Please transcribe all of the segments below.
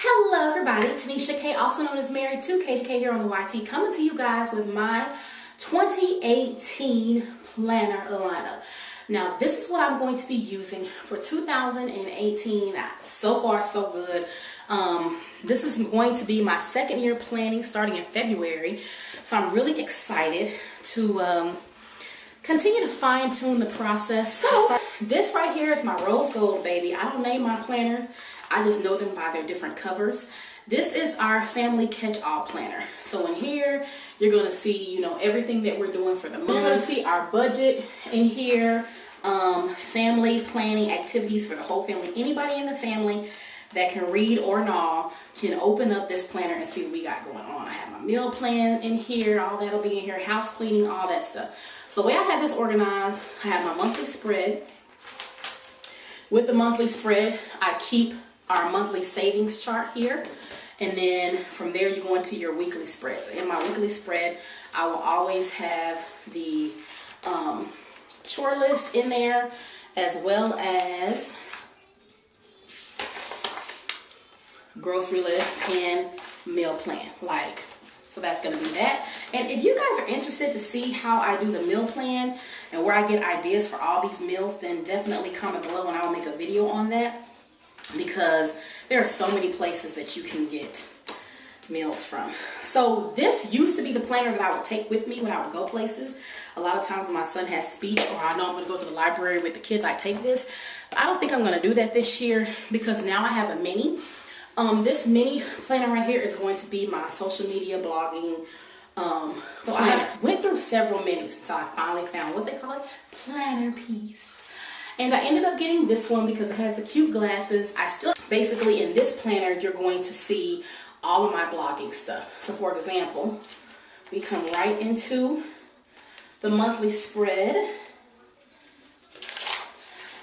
Hello everybody, Tanisha K, also known as Married to K here on the YT, coming to you guys with my 2018 planner lineup. Now this is what I'm going to be using for 2018. So far so good. This is going to be my second year planning starting in February. So I'm really excited to continue to fine tune the process. So this right here is my rose gold baby. I don't name my planners. I just know them by their different covers. This is our family catch-all planner. So in here, you're going to see, everything that we're doing for the month. You're going to see our budget in here, family planning activities for the whole family. Anybody in the family that can read or gnaw can open up this planner and see what we got going on. I have my meal plan in here, all that'll be in here, house cleaning, all that stuff. So the way I have this organized, I have my monthly spread. With the monthly spread, I keep our monthly savings chart here, and then from there you go into your weekly spread. So in my weekly spread, I will always have the chore list in there, as well as grocery list and meal plan. So that's going to be that. And if you guys are interested to see how I do the meal plan and where I get ideas for all these meals, then definitely comment below and I will make a video on that, because there are so many places that you can get meals from. So this used to be the planner that I would take with me when I would go places. A lot of times when my son has speech or I know I'm going to go to the library with the kids, I take this. But I don't think I'm going to do that this year, because now I have a mini. This mini planner right here is going to be my social media blogging. So I went through several minis until I finally found what they call it, planner piece. And I ended up getting this one because it has the cute glasses. Basically in this planner, you're going to see all of my blogging stuff. So for example, we come right into the monthly spread.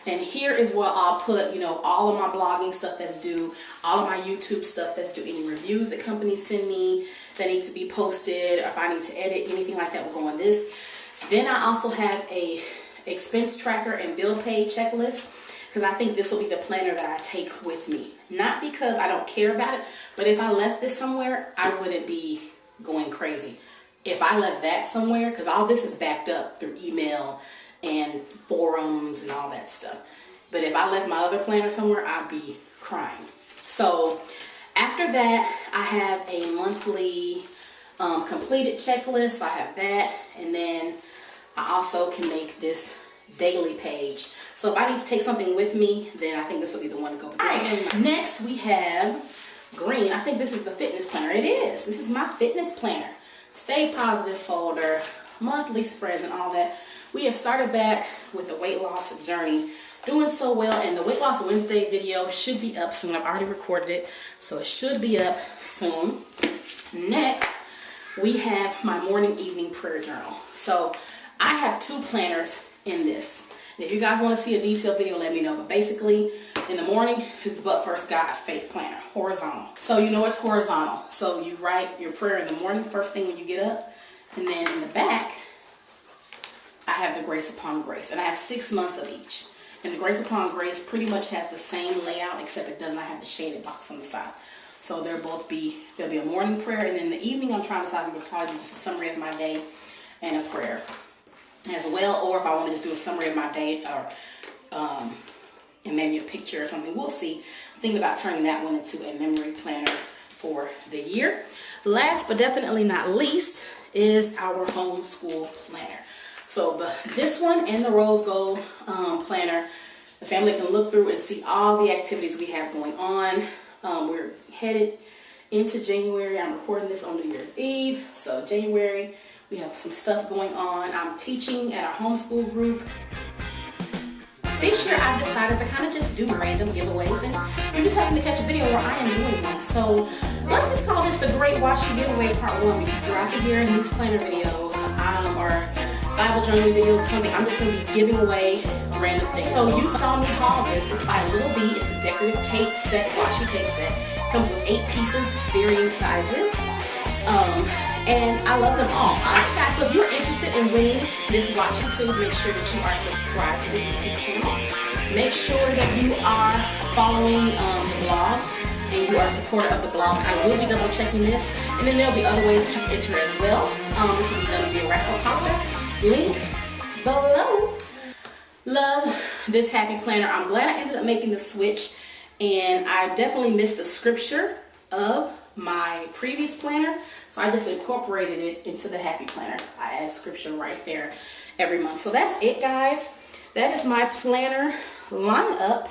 And here is where I'll put, all of my blogging stuff that's due, all of my YouTube stuff that's due, any reviews that companies send me that need to be posted, or if I need to edit, anything like that will go on this. Then I also have a expense tracker and bill pay checklist, because I think this will be the planner that I take with me. Not because I don't care about it, but if I left this somewhere, I wouldn't be going crazy. If I left that somewhere, because all this is backed up through email and forums and all that stuff. But if I left my other planner somewhere, I'd be crying. So after that, I have a monthly completed checklist. I have that, and then I also can make this daily page. So if I need to take something with me, then I think this will be the one to go with. Alright, next we have green. I think this is the fitness planner. It is. This is my fitness planner. Stay positive folder, monthly spreads and all that. We have started back with the weight loss journey. Doing so well, and the Weight Loss Wednesday video should be up soon. I've already recorded it, so it should be up soon. Next, we have my morning evening prayer journal. So I have two planners in this. And if you guys want to see a detailed video, let me know. But basically, in the morning is the But First God Faith Planner, horizontal. So it's horizontal. So you write your prayer in the morning, first thing when you get up. And then in the back, I have the Grace Upon Grace. And I have 6 months of each. And the Grace Upon Grace pretty much has the same layout, except it does not have the shaded box on the side. So there'll be a morning prayer, and then in the evening I'm trying to decide if I'm going to probably do just a summary of my day and a prayer as well, or if I want to just do a summary of my day, or and maybe a picture or something. We'll see. I'm thinking about turning that one into a memory planner for the year. Last but definitely not least is our homeschool planner. So this one and the rose gold planner, the family can look through and see all the activities we have going on. We're headed into January. I'm recording this on New Year's Eve. So January, we have some stuff going on. I'm teaching at our homeschool group. This year I've decided to kind of just do random giveaways, and you're just having to catch a video where I am doing one. So let's just call this the Great Wash You Giveaway Part 1, because throughout the year in these planner videos, or Bible journaling videos or something, I'm just going to be giving away random things. So you saw me haul this. It's by Little B. It's a decorative tape set, washi tape set. It comes with 8 pieces, varying sizes. And I love them all. Alright guys, so if you're interested in winning this washi tube, make sure that you are subscribed to the YouTube channel. Make sure that you are following the blog. and you are a supporter of the blog, I will be double checking this. And then there'll be other ways that you can enter as well. This will be done via Record Popper. Link below. Love this happy planner. I'm glad I ended up making the switch, and I definitely missed the scripture of my previous planner, so I just incorporated it into the happy planner. I add scripture right there every month. So that's it, guys. That is my planner lineup.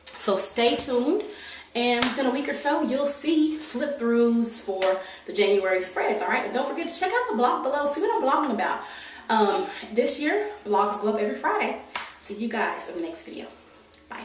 So stay tuned, and within a week or so you'll see flip throughs for the January spreads. All right, and don't forget to check out the blog below, see what I'm blogging about. This year blogs go up every Friday. See you guys in the next video. Bye.